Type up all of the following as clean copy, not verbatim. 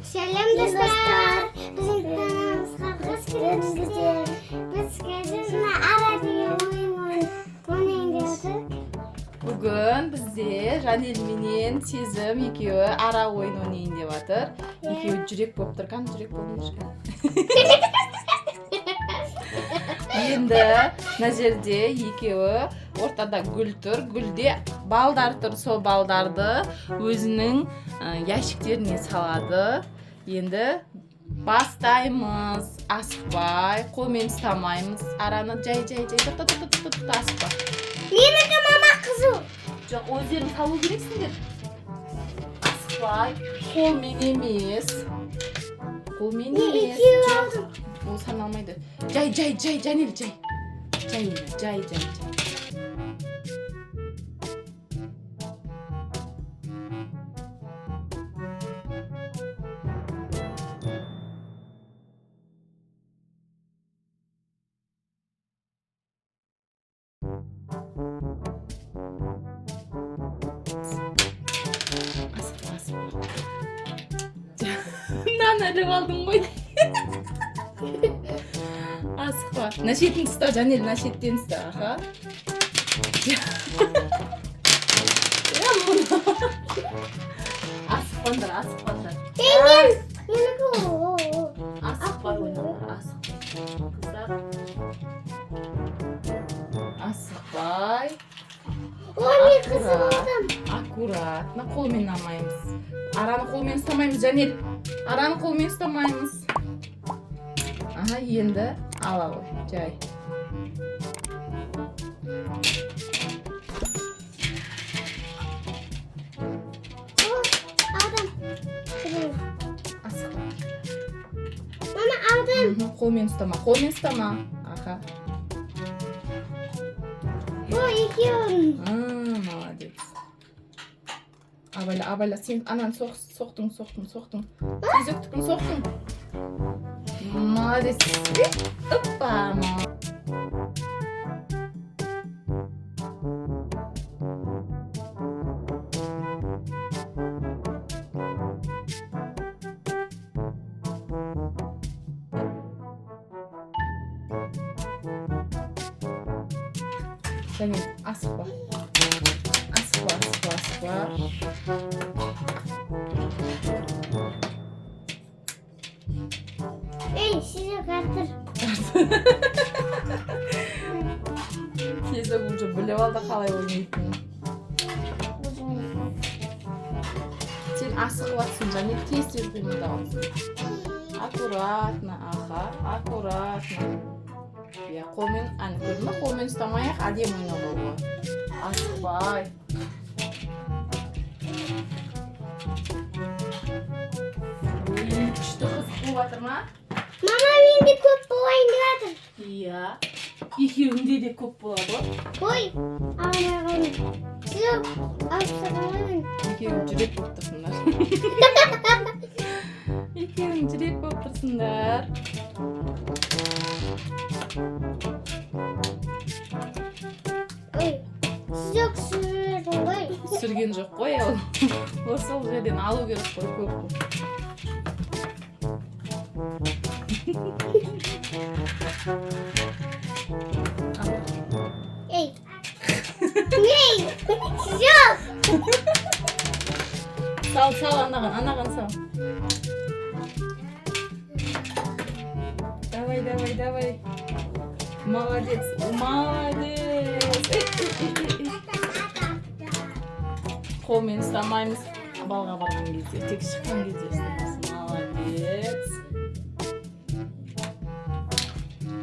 Selam dostlar. Bizim kanalımıza hoş geldiniz. Biz kendisine ara diye oyun oynayacaktık. Bugün bizde Janel менен Сезім екеуі ара ойын ойнайын деп жатыр. Екеуі жүрек болып тұрған, жүрек болып жүрген. Енді мына жерде екеуі ортада гүл тұр. Гүлде балдар тұр. Сол балдарды өзінің ящиктеріне салады. Енді бастаймыз. Асықпай, қолмен ұстамаймыз. Араны жай асықпай. Менікі мама қызу. Жоқ, өздерің салу керексіңдер. Асықпай, қолмен емес. Қолмен емес. Екеуі алдым. Ол саналмайды. Жай, Жанел, жай. Жай. Мынаны іліп алдың ғой. Асықпа. Мына шетін ұста, Жанел, мына шеттен ұста. Аха. Асықпаңдар. Менікі Асықпай ойнаңдар, асықпай. Қыздар. Асықпай. Ой, мен қызу алдым. Аккуратно, қолмен алмаймыз. Араны қолмен ұстамаймыз, Жанел. Араны қолмен ұстамаймыз. Аха, енді ала ғой, жай. Алдым. Асықпа. Мама алдым. Қолмен ұстама. Аха. Ой, екеуі. Молодец. Абайла, сен ананы соқтың. Тезектікін соқтың. Молодец. Опа. Жанел, асықпа. Ей, сізі қартыр. Сезім уже біліп алды қалай ойнайтынын. Сен асығып атсың, Жанел, тез қимылдап атсың. Аккуратно, аккуратно. Я қолмен, көрдің ба, қолмен ұстамай-ақ әдем ойнауға болады. Асықпай. Күшті қыз болып жатыр ма? Мама, менде көп болайын деп жатыр. Иә. Екеуіңде де көп болады ғой. Ой, ауырмай қойдым. Сіз ауырсағанмын. Екеуің жүрек болып тұрсыңдар. Екеуің жүрек болып тұрсыңдар. Ой, сізок сүрдің ғой. Сүрген жоқ қой ол. Осы жерден алу керек қой көп. Ей, сізок. Сал, анаған сал. Давай. Молодец. Қолмен ұстамаймыз. Балға барған кезде, тек шыққан кезде ұстамыз. Молодец.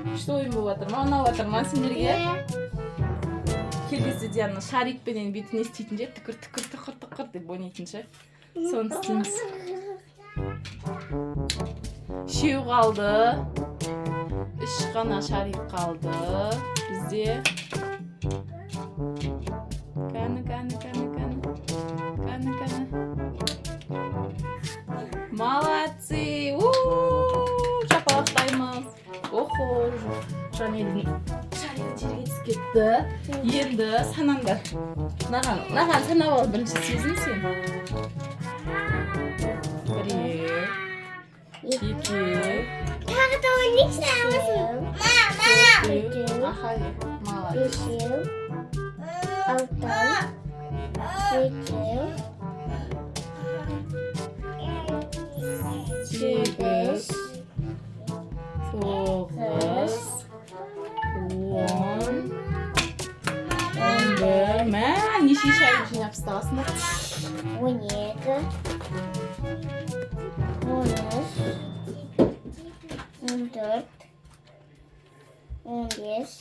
Күшті ойын болып жатыр ма? Ұнап жатыр ма сендерге? Келесі де шарикпенен бетіне істейтін же, тықыр деп ойнайтын ше. Соны істейміз. Үшеу қалды. 3 ғана шарик қалды. Бізде. Кәні. Молодцы! Шапалақтаймыз. Охо, Жанелдің шарик жерге түсіп кетті. Енді санаңдар. Наған санап ал, бірінші сезін сен. 1 2. Tane de oyun ister misin? Hayır. Молодец. 8, 9, 10, 11. Мә, неше шайын жинап тастағансыңдар? 17, 13, 14, 15,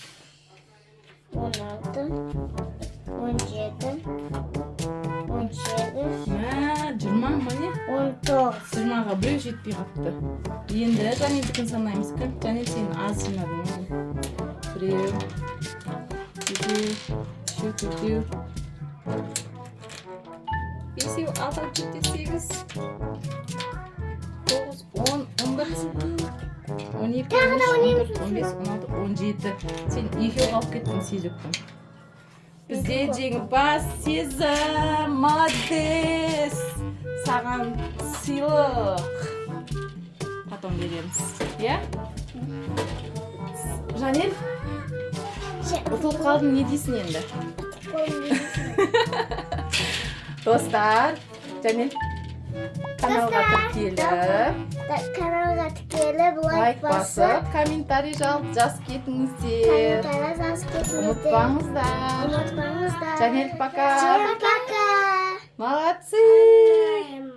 16, 17, 18, Мә, 20 ма не? 19. 20-ға біреу жетпей қапты. Енді Жанелдікін санаймыз кім? Жанел сен аз жинадың ғой. 1, 2, 4, 5, 6, 7, 8, 9, 10, 11, 12, 13, 14, 15, 16, 17. Сен екеу қалып кеттің Сезіктің. Бізде жеңімпаз Сезім, молодец! Саған сыйлық. Потом береміз. Иә? Жанел, ұтылып қалдың, не дейсің енді? Достар, Жанел, каналға тіркеліп, Kanalga tıklayıp лайк басып, комментарий жазып кетіңіздер. Ұмытпаңыздар. Unutmamızda. Жанел, пока. Всем пока. Молодцы!